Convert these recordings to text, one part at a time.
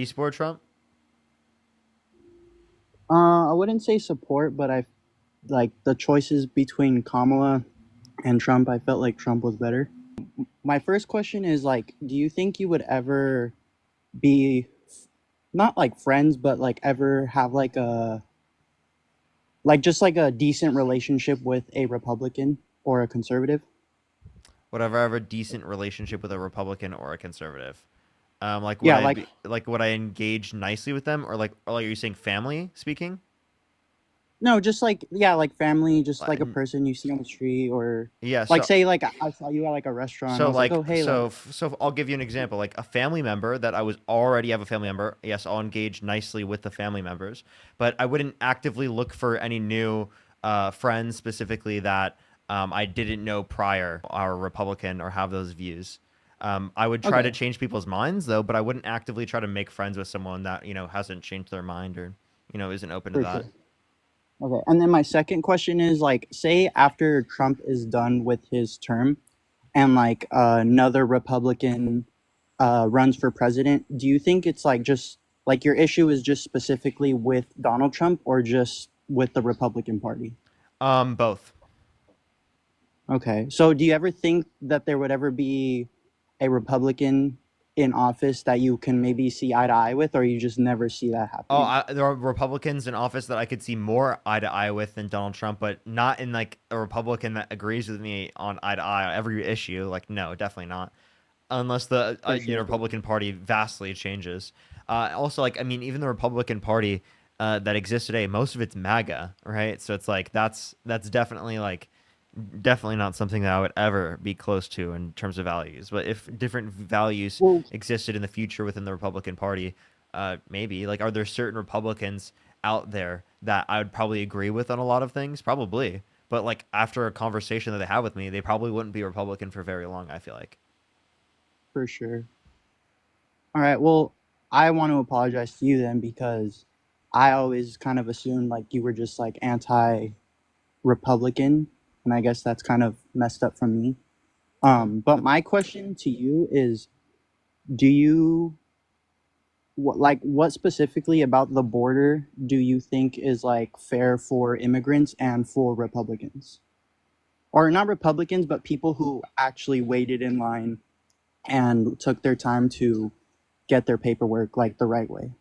You support Trump? I wouldn't say support, but I like the choices between Kamala and Trump. I felt like Trump was better. My first question is like, do you think you would ever be not like friends, but like ever have like a like just like a decent relationship with a Republican or a conservative? Would I ever have a decent relationship with a Republican or a conservative? Like would Yeah, I like be like would I engage nicely with them, or like are you saying family speaking? no, just like yeah, like family, just like a Like, person you see on the street, or yeah, like so say like I saw you at like a restaurant. I So was like, like oh hey, like so I'll give you an example. Like a family member that I was already have a family member. Yes, I'll engage nicely with the family members, but I wouldn't actively look for any new friends specifically that I didn't know prior are Republican or have those views. I would try to okay, change people's minds though, but I wouldn't actively try to make friends with someone that hasn't changed their mind or isn't open to for that. sure. Okay. And then my second question is like, say after Trump is done with his term and like another Republican runs for president, do you think it's like just like your issue is just specifically with Donald Trump or just with the Republican Party? Both. Okay. So do you ever think that there would ever be a Republican in office that you can maybe see eye to eye with, or you just never see that Oh, happening? there are Republicans in office that I could see more eye to eye with than Donald Trump, but not in like a Republican that agrees with me on eye to eye on every issue. Like, no, definitely not, unless the For sure. Republican Party vastly changes. Also, like, I mean, even the Republican Party that exists today, most of it's MAGA, right? So it's like that's definitely not something that I would ever be close to in terms of values. But if different values Well, existed in the future within the Republican Party, maybe like are there certain Republicans out there that I would probably agree with on a lot of things? Probably. But like after a conversation that they have with me, they probably wouldn't be Republican for very long, I feel like. for sure. All right. Well, I want to apologize to you then because I always kind of assumed like you were just like anti Republican, and I guess that's kind of messed up from me. But my question to you is, do you what specifically about the border do you think is like fair for immigrants and for Republicans? Or not Republicans, but people who actually waited in line and took their time to get their paperwork like the right way.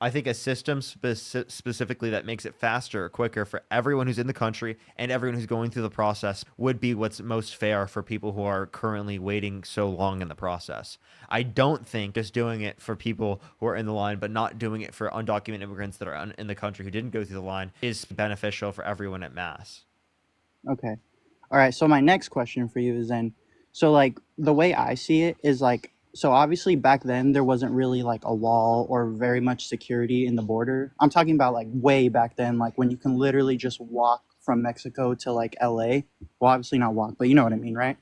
I think a system specifically that makes it faster, quicker for everyone who's in the country and everyone who's going through the process would be what's most fair for people who are currently waiting so long in the process. I don't think just doing it for people who are in the line, but not doing it for undocumented immigrants that are in the country who didn't go through the line is beneficial for everyone at mass. Okay. All right. So my next question for you is then, so like the way I see it is like, so obviously back then there wasn't really like a wall or very much security in the border. I'm talking about like way back then, like when you can literally just walk from Mexico to like LA. Well, obviously not walk, but you know what I mean, right?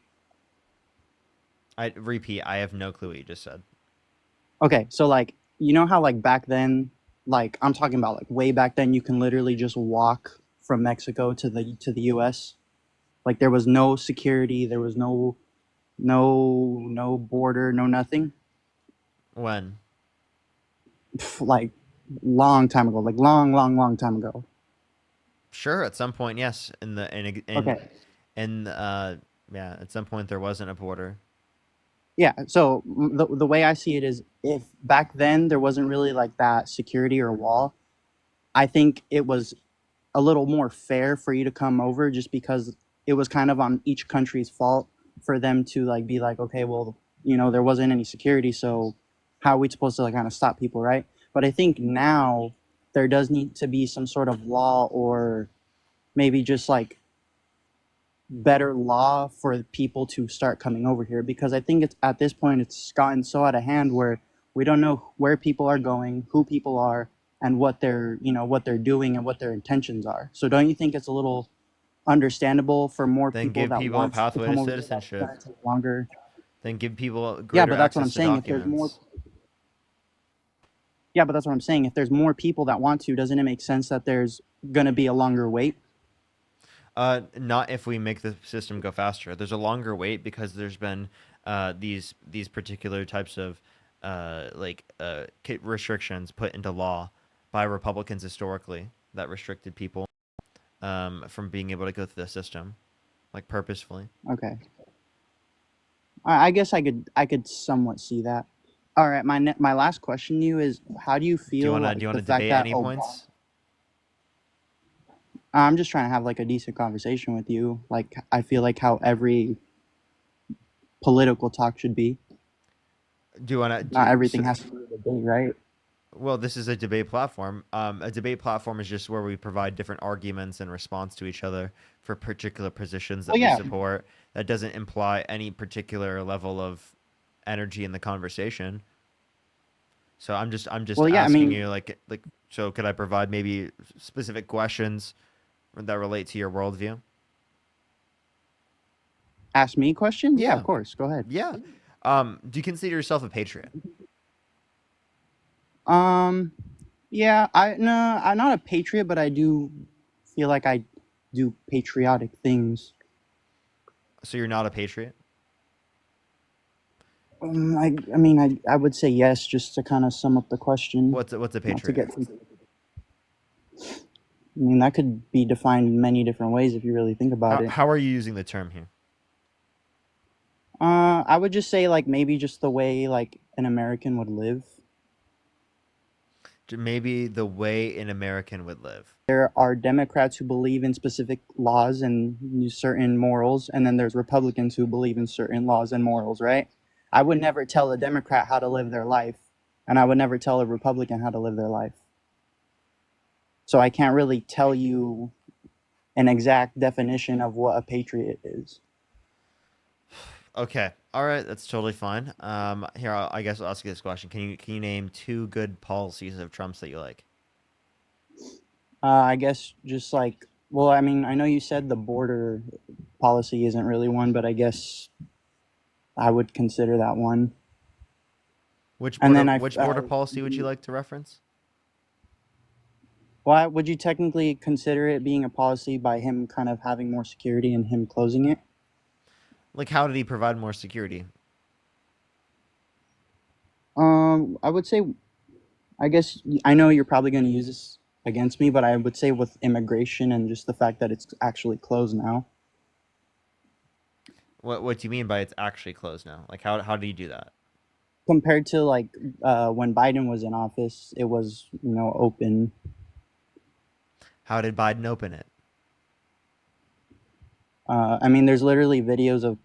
I repeat, I have no clue what you just said. Okay. So like, you know how like back then, like I'm talking about like way back then, you can literally just walk from Mexico to the US. Like there was no security, there was no border, no nothing. When? Like long time ago, like long time ago. Sure, at some point, yes. Okay, In yeah, at some point there wasn't a border. yeah. So the way I see it is, if back then there wasn't really like that security or wall, I think it was a little more fair for you to come over, just because it was kind of on each country's fault for them to like be like, okay, well, there wasn't any security, so how are we supposed to like kind of stop people, right? But I think now there does need to be some sort of law, or maybe just like better law for people to start coming over here, because I think it's at this point it's gotten so out of hand where we don't know where people are going, who people are, and what they're doing and what their intentions are. So don't you think it's a little understandable for more Then people give that people a want to pathway to come over here that's citizenship. going to take longer? Then give people Yeah, greater but that's what I'm access to saying. If there's more, documents. yeah, but that's what I'm saying. If there's more people that want to, doesn't it make sense that there's going to be a longer wait? Not if we make the system go faster. There's a longer wait because there's been these particular types of restrictions put into law by Republicans historically that restricted people from being able to go through the system, like purposefully. Okay. I guess I could somewhat see that. All right, my last question to you is, how do you feel Do you like want the to fact debate that any Obama? points? I'm just trying to have like a decent conversation with you. Like I feel like how every political talk should be. Do you want to Not do everything so? has to be a debate, right? Well, this is a debate platform. A debate platform is just where we provide different arguments in response to each other for particular positions that Well, we yeah. support. That doesn't imply any particular level of energy in the conversation. So I'm just Well, yeah. I asking mean, you like so could I provide maybe specific questions that relate to your worldview? ask me questions. Yeah, of Yeah, course. Go ahead. yeah. Do you consider yourself a patriot? Um, yeah. I no, I'm not a patriot, but I do feel like I do patriotic things. So you're not a patriot? I mean, I would say yes, just to kind of sum up the question, What's a not to patriot? get too. I mean, that could be defined in many different ways if you really think about it. How are you using the term here? I would just say like maybe just the way like an American would live. Maybe the way an American would live. There are Democrats who believe in specific laws and certain morals, and then there's Republicans who believe in certain laws and morals, right? I would never tell a Democrat how to live their life, and I would never tell a Republican how to live their life. So I can't really tell you an exact definition of what a patriot is. Okay. All right, that's totally fine. Here I guess I'll ask you this question. Can you name two good policies of Trump's that you like? I guess just like, well, I mean, I know you said the border policy isn't really one, but I guess I would consider that one. And then Which border policy would you like to reference? why would you technically consider it being a policy by him kind of having more security and him closing it? Like how did he provide more security? I would say, I guess I know you're probably going to use this against me, but I would say with immigration and just the fact that it's actually closed now. What do you mean by it's actually closed now? Like how do you do that? Compared to like when Biden was in office, it was open. How did Biden open it? I mean, there's literally videos of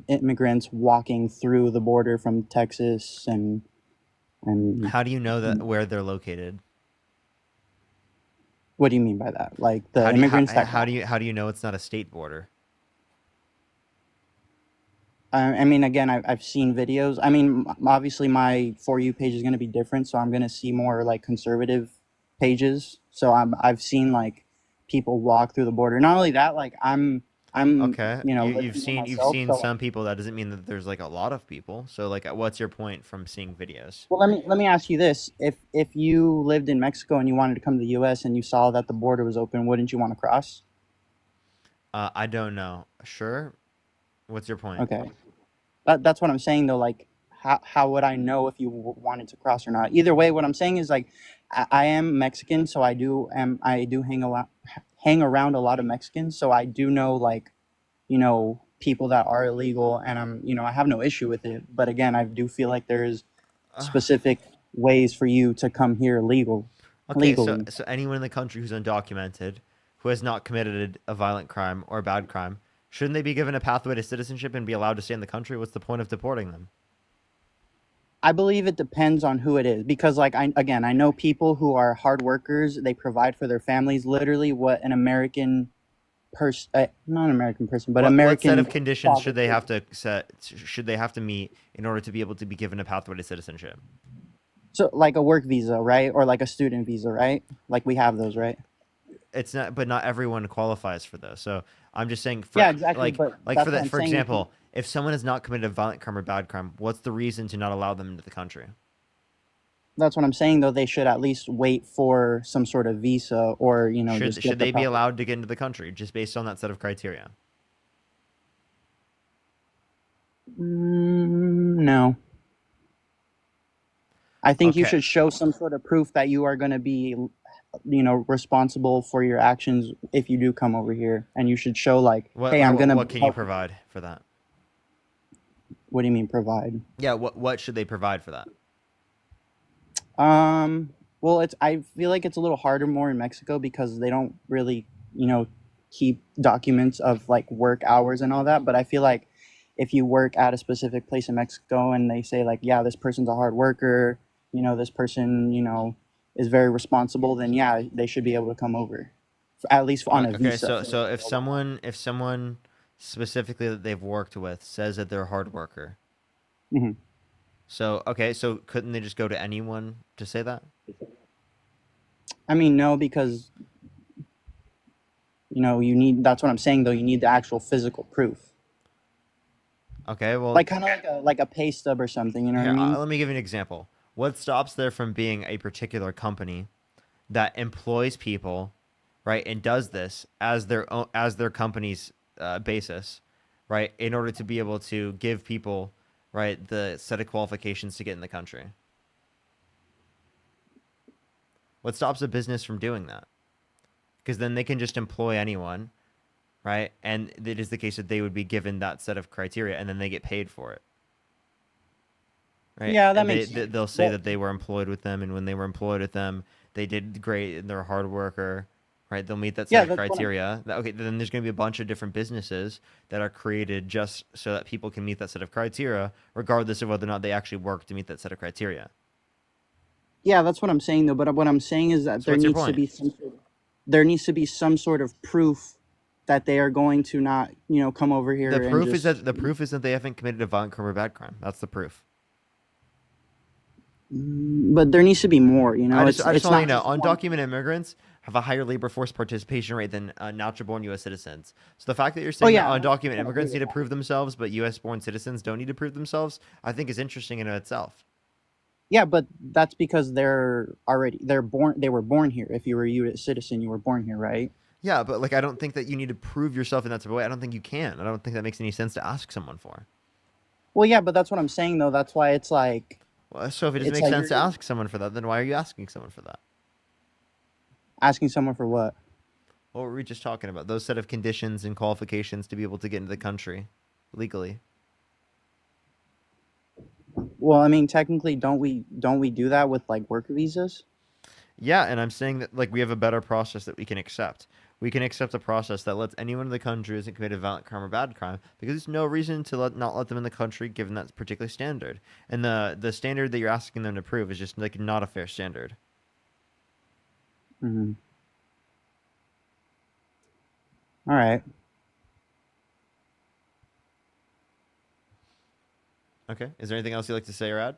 immigrants walking through the border from Texas and How do you know that where they're located? what do you mean by that? Like the immigrants that How do you know it's not a state border? I mean, again, I've seen videos. I mean, obviously, my For You page is going to be different, so I'm going to see more like conservative pages. So I've seen like people walk through the border. Not only that, like I'm Okay. living here You've myself. seen So some people. That doesn't mean that there's like a lot of people. So like what's your point from seeing videos? well, let me ask you this: if you lived in Mexico and you wanted to come to the U.S. and you saw that the border was open, wouldn't you want to cross? I don't know. Sure. What's your point? Okay. That's what I'm saying though. Like, how would I know if you wanted to cross or not? Either way, what I'm saying is like, I am Mexican, so I do hang around a lot of Mexicans, so I do know like, people that are illegal, and I have no issue with it. But again, I do feel like there is Uh, specific ways for you to come here okay, legally. so anyone in the country who's undocumented, who has not committed a violent crime or a bad crime, shouldn't they be given a pathway to citizenship and be allowed to stay in the country? What's the point of deporting them? I believe it depends on who it is because, like, I know people who are hard workers. They provide for their families. Literally, what an American person, not an American person, but What set of American conditions father should they would. have to set? Should they have to meet in order to be able to be given a pathway to citizenship? So, like a work visa, right, or like a student visa, right? Like we have those, right? It's not, but not everyone qualifies for those. So I'm just saying, Yeah, for exactly. But for that's what that, I'm for saying. example, if someone has not committed a violent crime or bad crime, what's the reason to not allow them into the country? That's what I'm saying. Though they should at least wait for some sort of visa, or just Should get the they be proper. allowed to get into the country just based on that set of criteria? No, I think you Okay. should show some sort of proof that you are going to be, responsible for your actions if you do come over here, and you should show like, What hey, I'm going what to can you help. provide for that? What do you mean provide? Yeah, what should they provide for that? Um, well, it's I feel like it's a little harder more in Mexico because they don't really, keep documents of like work hours and all that. But I feel like if you work at a specific place in Mexico and they say like, yeah, this person's a hard worker, this person, is very responsible, then yeah, they should be able to come over, at least on a Okay, visa so for if a while. someone specifically that they've worked with says that they're a hard worker, Hmm. so okay, so couldn't they just go to anyone to say that? I mean, no, because you need. That's what I'm saying, though. You need the actual physical proof, Okay, well, like kind of like a pay stub or something. You know what I here, mean? let me give you an example. What stops there from being a particular company that employs people, right, and does this as their company's basis, right, in order to be able to give people, right, the set of qualifications to get in the country? What stops a business from doing that? Because then they can just employ anyone, right? And it is the case that they would be given that set of criteria, and then they get paid for it, right? Yeah, that And makes sense. they'll say Well, that they were employed with them, and when they were employed with them, they did great and they're a hard worker, right? They'll meet that set yeah, of that's what I'm. criteria. Okay, then there's going to be a bunch of different businesses that are created just so that people can meet that set of criteria, regardless of whether or not they actually work to meet that set of criteria. Yeah, that's what I'm saying though. But what I'm saying is that So what's your point? there needs to be some sort of proof that they are going to not, come over The here and proof is just. that they haven't committed a violent crime or bad crime. That's the proof. But there needs to be more. I just It's want to let you not know, just one. undocumented immigrants have a higher labor force participation rate than natural born U.S. citizens. So the fact that you're Oh saying that yeah, undocumented I agree immigrants need with to that. prove themselves, but U.S. born citizens don't need to prove themselves, I think is interesting in itself. Yeah, but that's because they were born here. If you were a U.S. citizen, you were born here, right? Yeah, but like I don't think that you need to prove yourself in that type of way. I don't think you can. I don't think that makes any sense to ask someone for. Well, yeah, but that's what I'm saying though. That's why Well, so if it doesn't it's make like sense you're to ask someone for that, then why are you asking someone for that? asking someone for what? What were we just talking about? Those set of conditions and qualifications to be able to get into the country legally. Well, I mean, technically, don't we do that with like work visas? Yeah, and I'm saying that like we have a better process that we can accept. We can accept a process that lets anyone in the country who hasn't committed a violent crime or bad crime because there's no reason to not let them in the country given that particular standard. And the standard that you're asking them to prove is just like not a fair standard. Hmm. All right. Okay. Is there anything else you'd like to say or add?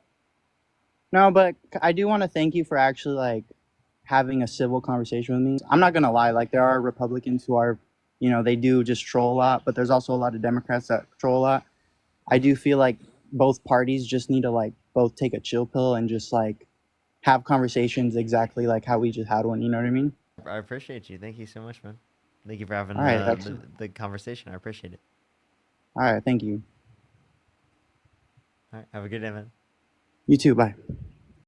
No, but I do want to thank you for actually like having a civil conversation with me. I'm not gonna lie, like there are Republicans who are, they do just troll a lot, but there's also a lot of Democrats that troll a lot. I do feel like both parties just need to like both take a chill pill and just like have conversations exactly like how we just had one. You know what I mean? I appreciate you. Thank you so much, man. Thank you for All having right. That's the conversation. I appreciate it. all right. Thank you. All right. Have a good day, man. You too. Bye.